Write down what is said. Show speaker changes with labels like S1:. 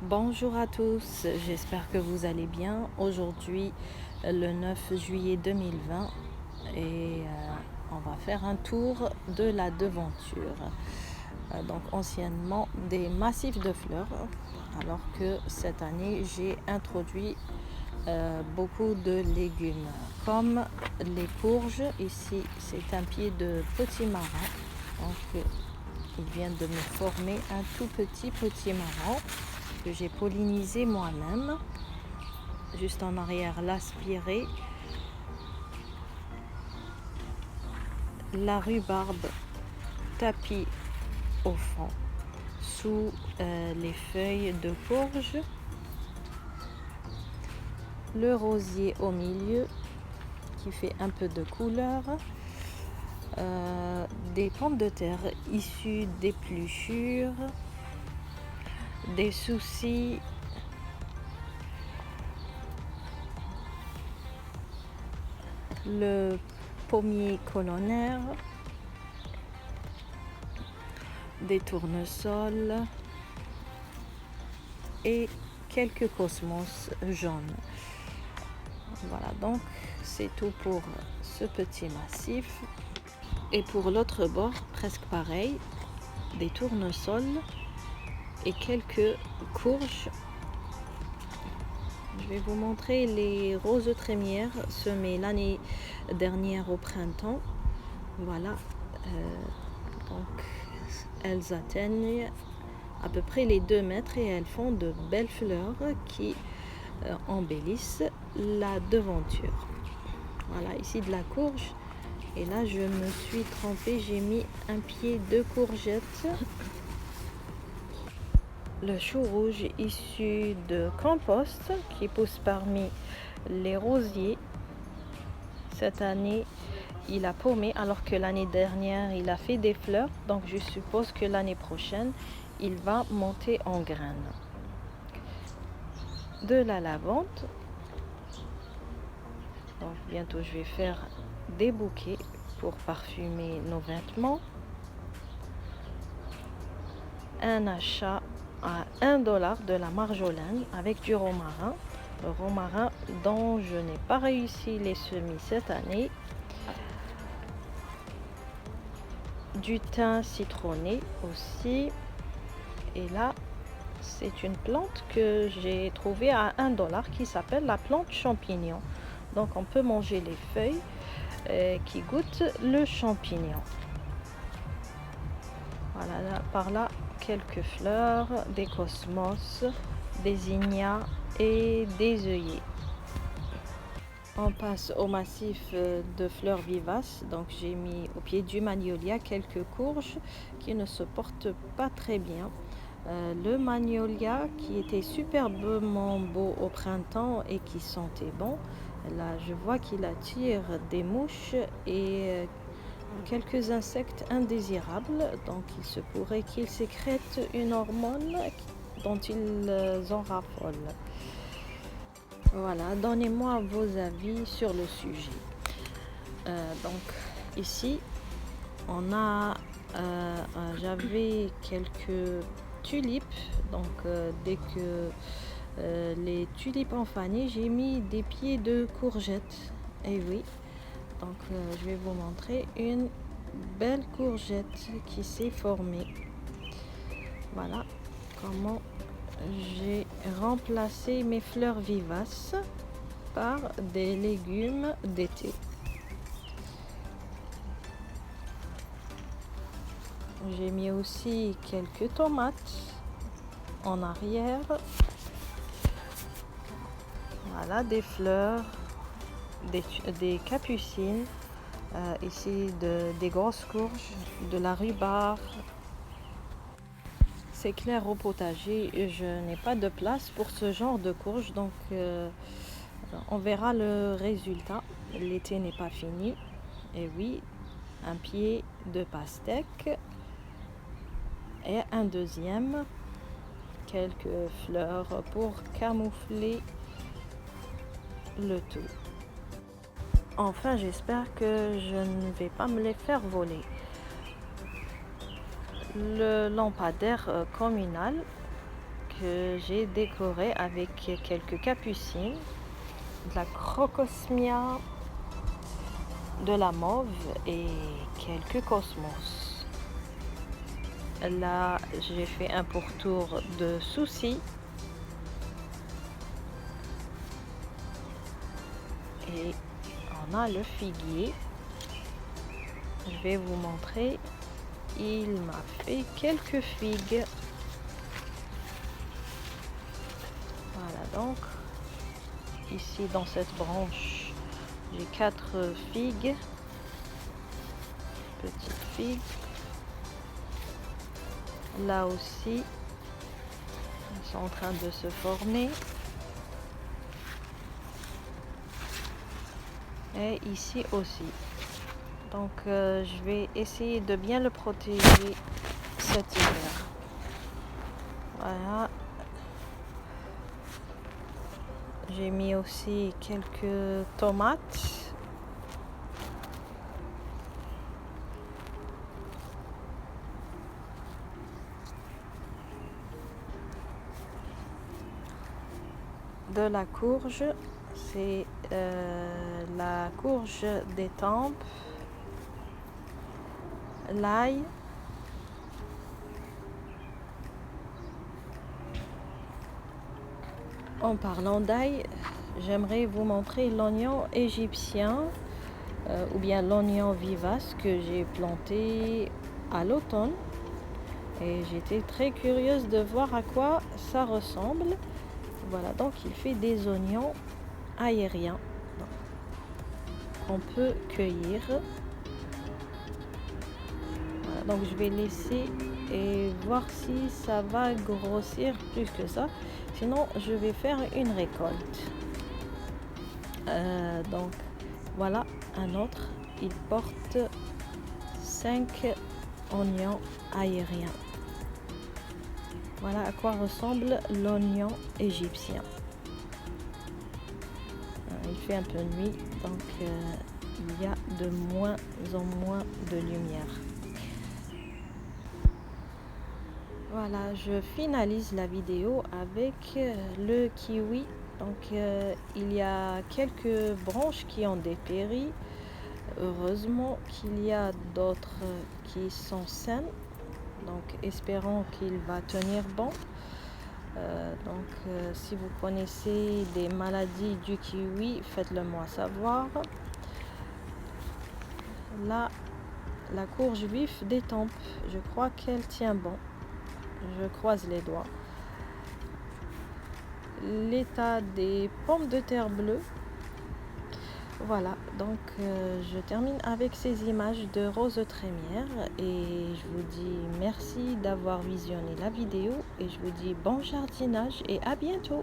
S1: Bonjour à tous, j'espère que vous allez bien. Aujourd'hui, le 9 juillet 2020, et on va faire un tour de la devanture. Donc anciennement des massifs de fleurs, alors que cette année j'ai introduit beaucoup de légumes comme les courges. Ici c'est un pied de potimarron, donc il vient de me former un tout petit potimarron que j'ai pollinisé moi-même. Juste en arrière, l'aspirée, la rhubarbe tapis au fond sous les feuilles de courge, le rosier au milieu qui fait un peu de couleur, des pommes de terre issues d'épluchures, des soucis, le pommier colonnaire, des tournesols et quelques cosmos jaunes. Voilà, donc c'est tout pour ce petit massif. Et pour l'autre bord, presque pareil, des tournesols et quelques courges. Je vais vous montrer les roses trémières semées l'année dernière au printemps. Voilà, donc elles atteignent à peu près les 2 mètres et elles font de belles fleurs qui embellissent la devanture. Voilà, ici de la courge. Et là, je me suis trempée, j'ai mis un pied de courgette. Le chou rouge issu de compost qui pousse parmi les rosiers. Cette année, il a paumé alors que l'année dernière, il a fait des fleurs. Donc, je suppose que l'année prochaine, il va monter en graines. De la lavande. Donc, bientôt, je vais faire des bouquets pour parfumer nos vêtements. Un achat à 1 $ de la marjolaine avec du romarin. Le romarin dont je n'ai pas réussi les semis cette année. Du thym citronné aussi. Et là, c'est une plante que j'ai trouvée à 1 $ qui s'appelle la plante champignon. Donc on peut manger les feuilles qui goûtent le champignon. Voilà, là, par là, quelques fleurs, des cosmos, des zinnias et des œillets. On passe au massif de fleurs vivaces. Donc j'ai mis au pied du magnolia quelques courges qui ne se portent pas très bien. Le magnolia qui était superbement beau au printemps et qui sentait bon, là je vois qu'il attire des mouches et quelques insectes indésirables. Donc il se pourrait qu'ils sécrètent une hormone dont ils en raffolent. Voilà, donnez-moi vos avis sur le sujet. Donc ici, on a, j'avais quelques tulipes. Donc dès que les tulipes ont fané, j'ai mis des pieds de courgettes. Et oui, donc je vais vous montrer une belle courgette qui s'est formée. Voilà comment j'ai remplacé mes fleurs vivaces par des légumes d'été. J'ai mis aussi quelques tomates en arrière. Voilà, des fleurs, des capucines, ici des grosses courges, de la rhubarbe. C'est clair, au potager, je n'ai pas de place pour ce genre de courges, donc on verra le résultat. L'été n'est pas fini. Et oui, un pied de pastèque et un deuxième, quelques fleurs pour camoufler le tout. Enfin, j'espère que je ne vais pas me les faire voler. Le lampadaire communal j'ai décoré avec quelques capucines, de la crocosmia, de la mauve et quelques cosmos. Là, j'ai fait un pourtour de soucis et on a le figuier. Je vais vous montrer. Il m'a fait quelques figues. Voilà, donc ici dans cette branche, j'ai 4 figues, petites figues. Là aussi, elles sont en train de se former. Et ici aussi. Donc je vais essayer de bien le protéger cet hiver. Voilà. J'ai mis aussi quelques tomates. De la courge, c'est la courge d'étampes, l'ail, en parlant d'ail, j'aimerais vous montrer l'oignon égyptien ou bien l'oignon vivace que j'ai planté à l'automne et j'étais très curieuse de voir à quoi ça ressemble. Voilà, donc il fait des oignons aériens qu'on peut cueillir. Voilà, donc je vais laisser et voir si ça va grossir plus que ça. Sinon, je vais faire une récolte. Donc, voilà un autre. Il porte 5 oignons aériens. Voilà à quoi ressemble l'oignon égyptien. Il fait un peu nuit, donc il y a de moins en moins de lumière. Voilà, je finalise la vidéo avec le kiwi. Donc il y a quelques branches qui ont dépéri. Heureusement qu'il y a d'autres qui sont saines. Donc espérons qu'il va tenir bon. Si vous connaissez des maladies du kiwi, faites-le moi savoir. Là, la courge vif d'étampes, je crois qu'elle tient bon. Je croise les doigts. L'état des pommes de terre bleues. Voilà, donc je termine avec ces images de rose trémière et je vous dis merci d'avoir visionné la vidéo et je vous dis bon jardinage et à bientôt.